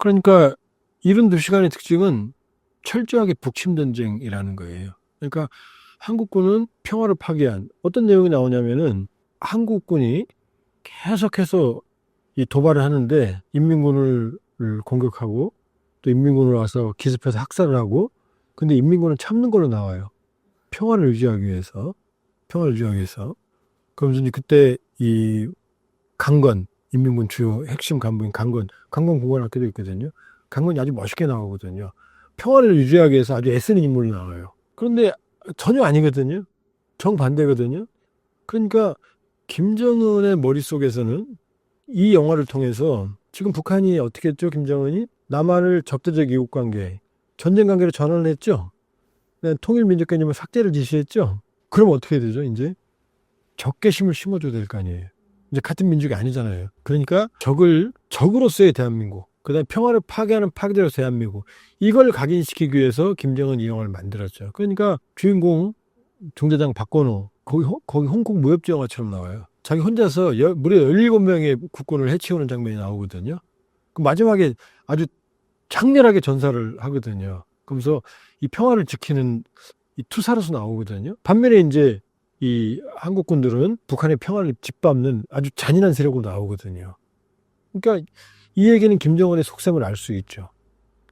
그러니까 72시간의 특징은 철저하게 북침전쟁이라는 거예요. 그러니까 한국군은 평화를 파괴한 어떤 내용이 나오냐면은 한국군이 계속해서 이 도발을 하는데 인민군을 공격하고 또 인민군을 와서 기습해서 학살을 하고 근데 인민군은 참는 걸로 나와요. 평화를 유지하기 위해서. 그러면서 이제 그때 이 강건, 인민군 주요 핵심 간부인 강건 군관학교도 있거든요. 강건이 아주 멋있게 나오거든요. 평화를 유지하기 위해서 아주 애쓰는 인물로 나와요. 그런데 전혀 아니거든요. 정반대거든요. 그러니까 김정은의 머릿속에서는 이 영화를 통해서 지금 북한이 어떻게 했죠? 김정은이 남한을 적대적 이국관계, 전쟁 관계로 전환을 했죠. 통일민족 개념을 삭제를 지시했죠. 그럼 어떻게 되죠? 이제 적개심을 심어줘야 될 거 아니에요. 이제 같은 민족이 아니잖아요. 그러니까 적으로서의 대한민국, 그다음에 평화를 파괴하는 파괴자로서의 대한민국, 이걸 각인시키기 위해서 김정은 이 영화를 만들었죠. 그러니까 주인공 중대장 박건호 거기 홍콩 무협지 영화처럼 나와요. 자기 혼자서 무려 17명의 국군을 해치우는 장면이 나오거든요. 그 마지막에 아주 장렬하게 전사를 하거든요. 그러면서 이 평화를 지키는 이 투사로서 나오거든요. 반면에 이제 이 한국군들은 북한의 평화를 짓밟는 아주 잔인한 세력으로 나오거든요. 그러니까 이 얘기는 김정은의 속셈을 알 수 있죠.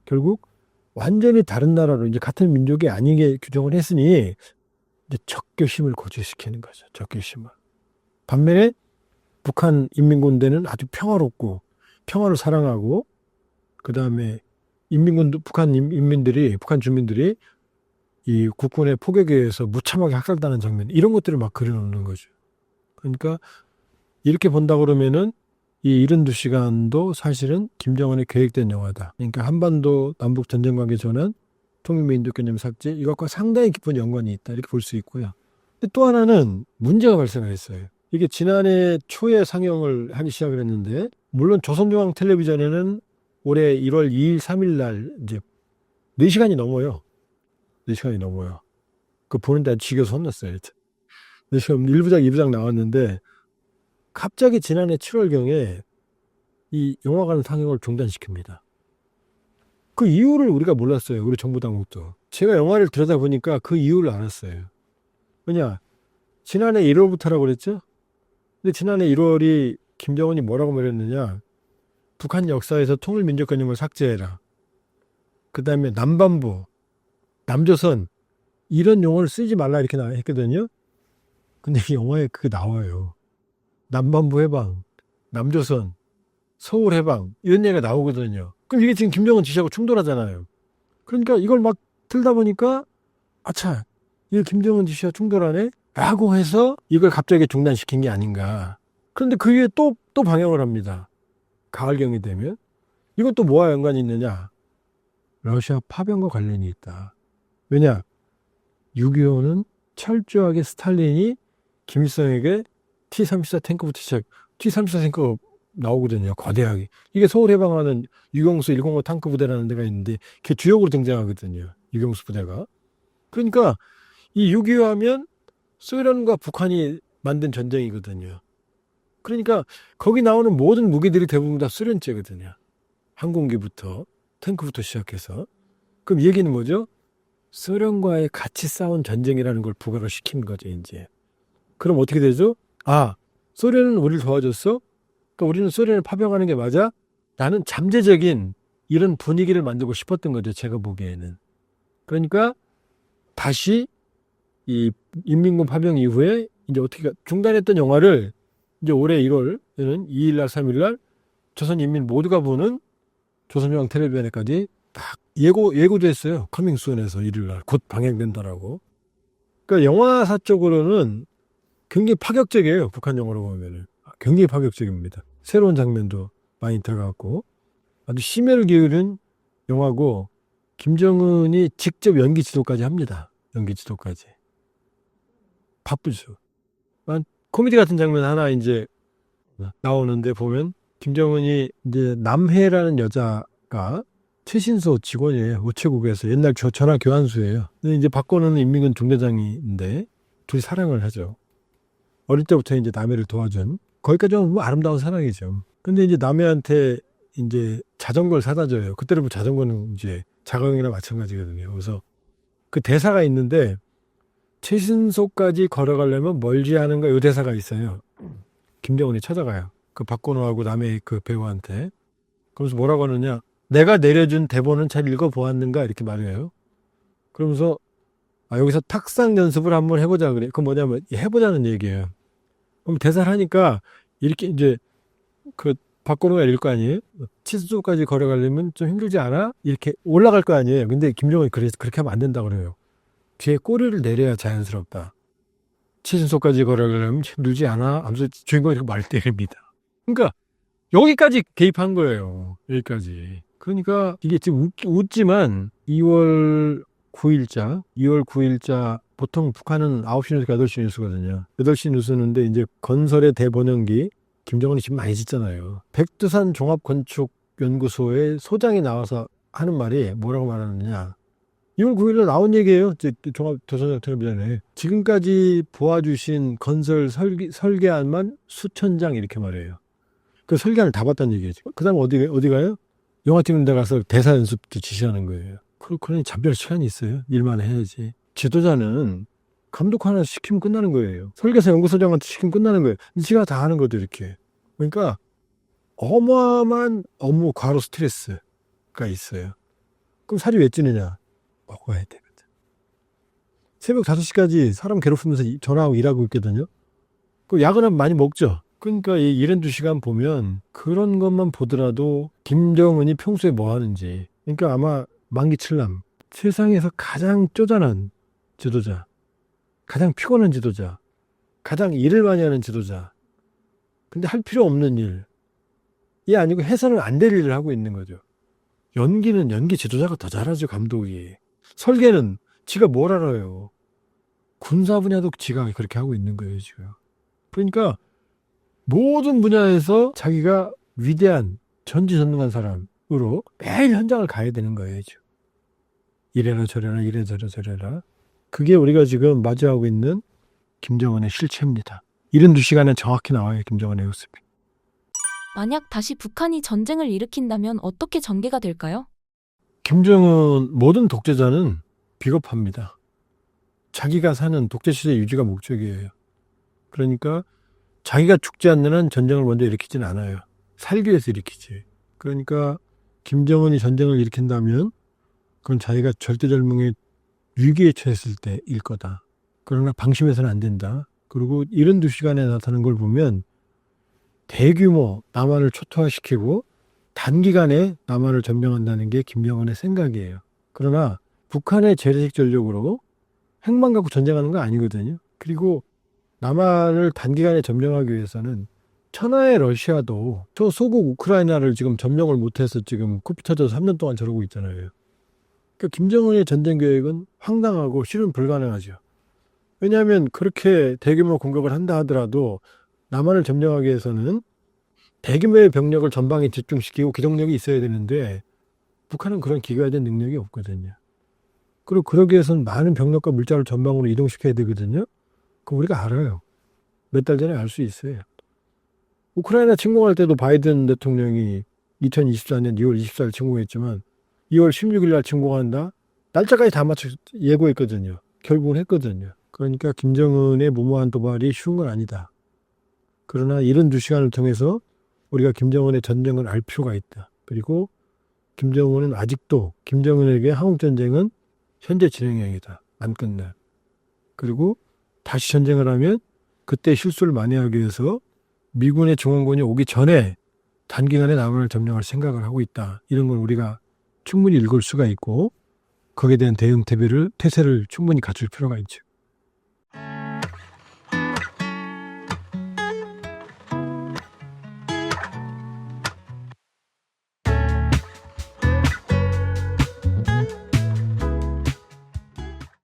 결국 완전히 다른 나라로 이제 같은 민족이 아니게 규정을 했으니 이제 적개심을 고취시키는 거죠. 적개심을. 반면에 북한 인민군대는 아주 평화롭고 평화를 사랑하고 그다음에 북한 주민들이 이 국군의 폭격에 의해서 무참하게 학살당하는 장면 이런 것들을 막 그려놓는 거죠. 그러니까 이렇게 본다 그러면은 이 72시간도 사실은 김정은의 계획된 영화다. 그러니까 한반도 남북 전쟁 관계 전환, 통일민족 개념 삭제 이것과 상당히 깊은 연관이 있다 이렇게 볼 수 있고요. 근데 또 하나는 문제가 발생했어요. 이게 지난해 초에 상영을 하기 시작을 했는데 물론 조선중앙텔레비전에는 올해 1월 2일, 3일 날 이제 4시간이 넘어요. 4시간이 넘어요. 그 보는데 지겨서 혼났어요. 4시간 1부작, 2부작 나왔는데 갑자기 지난해 7월경에 이 영화관 상영을 중단시킵니다. 그 이유를 우리가 몰랐어요. 우리 정부 당국도. 제가 영화를 들여다보니까 그 이유를 알았어요. 왜냐? 지난해 1월부터라고 그랬죠? 근데 지난해 1월이 김정은이 뭐라고 말했느냐? 북한 역사에서 통일민족 개념을 삭제해라. 그 다음에 남반부, 남조선 이런 용어를 쓰지 말라 이렇게 했거든요. 근데 이 영화에 그게 나와요. 남반부 해방, 남조선, 서울 해방 이런 얘기가 나오거든요. 그럼 이게 지금 김정은 지시하고 충돌하잖아요. 그러니까 이걸 막 들다 보니까 아차 이게 김정은 지시와 충돌하네 라고 해서 이걸 갑자기 중단시킨 게 아닌가. 그런데 그게 또 방영을 합니다. 가을경이 되면. 이건 또 뭐와 연관이 있느냐. 러시아 파병과 관련이 있다. 왜냐 6.25는 철저하게 스탈린이 김일성에게 T-34 탱크부터 T-34 탱크가 나오거든요. 거대하게. 이게 서울 해방하는 유경수 105 탱크 부대라는 데가 있는데 그게 주역으로 등장하거든요. 유경수 부대가. 그러니까 이 6.25 하면 소련과 북한이 만든 전쟁이거든요. 그러니까 거기 나오는 모든 무기들이 대부분 다 소련제거든요. 항공기부터 탱크부터 시작해서. 그럼 이 얘기는 뭐죠? 소련과의 같이 싸운 전쟁이라는 걸 부각을 시키는 거죠, 이제. 그럼 어떻게 되죠? 아, 소련은 우리를 도와줬어? 그러니까 우리는 소련을 파병하는 게 맞아? 나는 잠재적인 이런 분위기를 만들고 싶었던 거죠, 제가 보기에는. 그러니까 다시 이 인민군 파병 이후에 이제 어떻게 중단했던 영화를 이제 올해 1월 2일날 3일날 조선인민 모두가 보는 조선중앙 텔레비전에까지 딱 예고도 했어요. 커밍순에서 1일날 곧 방영된다라고. 그러니까 영화사적으로는 굉장히 파격적이에요. 북한 영화로 보면은 굉장히 파격적입니다. 새로운 장면도 많이 들어갔고 아주 심혈을 기울인 영화고 김정은이 직접 연기 지도까지 합니다. 연기 지도까지. 바쁘죠. 코미디 같은 장면 하나 이제 나오는데 보면 김정은이 이제 남해라는 여자가 최신소 직원이에요. 우체국에서 옛날 전화 교환수예요. 근데 이제 박건호는 인민군 중대장인데 둘이 사랑을 하죠. 어릴 때부터 이제 남해를 도와준 거기까지 뭐 아름다운 사랑이죠. 근데 이제 남해한테 이제 자전거를 사다 줘요. 그때로 보면 자전거는 이제 자가용이나 마찬가지거든요. 그래서 그 대사가 있는데 최신소까지 걸어가려면 멀지 않은가 요 대사가 있어요. 김정은이 찾아가요. 그 박건호하고 남의 그 배우한테. 그러면서 뭐라고 하느냐. 내가 내려준 대본은 잘 읽어보았는가 이렇게 말해요. 그러면서 여기서 탁상 연습을 한번 해보자 그래. 그 뭐냐면 해보자는 얘기예요. 그럼 대사를 하니까 이렇게 이제 그 박건호가 읽을 거 아니에요. 치수까지 걸어가려면 좀 힘들지 않아? 이렇게 올라갈 거 아니에요. 근데 김정은이 그렇게 하면 안 된다 그래요. 뒤에 꼬리를 내려야 자연스럽다. 치신소까지 걸어가려면 힘들지 않아? 하면서 주인공이 이렇게 말 때립니다. 그러니까 여기까지 개입한 거예요. 여기까지. 그러니까 이게 지금 웃지만 2월 9일자 보통 북한은 9시 뉴스, 8시 뉴스거든요. 8시 뉴스인데 이제 건설의 대번영기 김정은이 지금 많이 짓잖아요. 백두산 종합건축연구소의 소장이 나와서 하는 말이 뭐라고 말하느냐. 2월 9일에 나온 얘기예요. 종합도서관텔레비전에. 지금까지 보아주신 건설 설계안만 수천 장 이렇게 말해요. 그 설계안을 다 봤다는 얘기예요. 그 다음 어디 가요? 영화 찍는 데 가서 대사 연습도 지시하는 거예요. 그러니 잠별 시간이 있어요. 일만 해야지. 지도자는 감독 하나 시키면 끝나는 거예요. 설계사 연구소장한테 시키면 끝나는 거예요. 지가 다 하는 것도 이렇게. 그러니까 어마어마한 업무 과로 스트레스가 있어요. 그럼 살이 왜 찌느냐? 먹어야 되거든. 새벽 5시까지 사람 괴롭히면서 전화하고 일하고 있거든요. 그 야근하면 많이 먹죠. 그러니까 이 72시간 보면 그런 것만 보더라도 김정은이 평소에 뭐 하는지. 그러니까 아마 만기칠남. 세상에서 가장 쪼잔한 지도자. 가장 피곤한 지도자. 가장 일을 많이 하는 지도자. 근데 할 필요 없는 일. 이 아니고 해서는 안 될 일을 하고 있는 거죠. 연기는 연기 지도자가 더 잘하죠, 감독이. 설계는 지가 뭘 알아요. 군사 분야도 지가 그렇게 하고 있는 거예요, 지금. 그러니까 모든 분야에서 자기가 위대한 전지전능한 사람으로 매일 현장을 가야 되는 거예요, 지금. 이래라 저래라 이래저래 저래라. 그게 우리가 지금 마주하고 있는 김정은의 실체입니다. 72시간에 정확히 나와요, 김정은의 모습이. 만약 다시 북한이 전쟁을 일으킨다면 어떻게 전개가 될까요? 김정은 모든 독재자는 비겁합니다. 자기가 사는 독재시대 유지가 목적이에요. 그러니까 자기가 죽지 않는 한 전쟁을 먼저 일으키진 않아요. 살기 위해서 일으키지. 그러니까 김정은이 전쟁을 일으킨다면 그건 자기가 절대절명의 위기에 처했을 때일 거다. 그러나 방심해서는 안 된다. 그리고 72시간에 나타나는 걸 보면 대규모 남한을 초토화시키고 단기간에 남한을 점령한다는 게 김정은의 생각이에요. 그러나 북한의 재래식 전력으로 핵만 갖고 전쟁하는 거 아니거든요. 그리고 남한을 단기간에 점령하기 위해서는 천하의 러시아도 저 소국 우크라이나를 지금 점령을 못해서 지금 코피 터져서 3년 동안 저러고 있잖아요. 그러니까 김정은의 전쟁 계획은 황당하고 실은 불가능하죠. 왜냐하면 그렇게 대규모 공격을 한다 하더라도 남한을 점령하기 위해서는 대규모의 병력을 전방에 집중시키고 기동력이 있어야 되는데 북한은 그런 기계화된 능력이 없거든요. 그리고 그러기 위해서는 많은 병력과 물자를 전방으로 이동시켜야 되거든요. 그거 우리가 알아요. 몇 달 전에 알 수 있어요. 우크라이나 침공할 때도 바이든 대통령이 2024년 2월 24일 침공했지만 2월 16일 날 침공한다? 날짜까지 다 맞춰 예고했거든요. 결국은 했거든요. 그러니까 김정은의 무모한 도발이 쉬운 건 아니다. 그러나 72시간을 통해서 우리가 김정은의 전쟁을 알 필요가 있다. 그리고 김정은은 아직도 김정은에게 한국전쟁은 현재 진행형이다. 안 끝나. 그리고 다시 전쟁을 하면 그때 실수를 많이 하기 위해서 미군의 중원군이 오기 전에 단기간에 남한을 점령할 생각을 하고 있다. 이런 걸 우리가 충분히 읽을 수가 있고 거기에 대한 대응 태세를 충분히 갖출 필요가 있죠.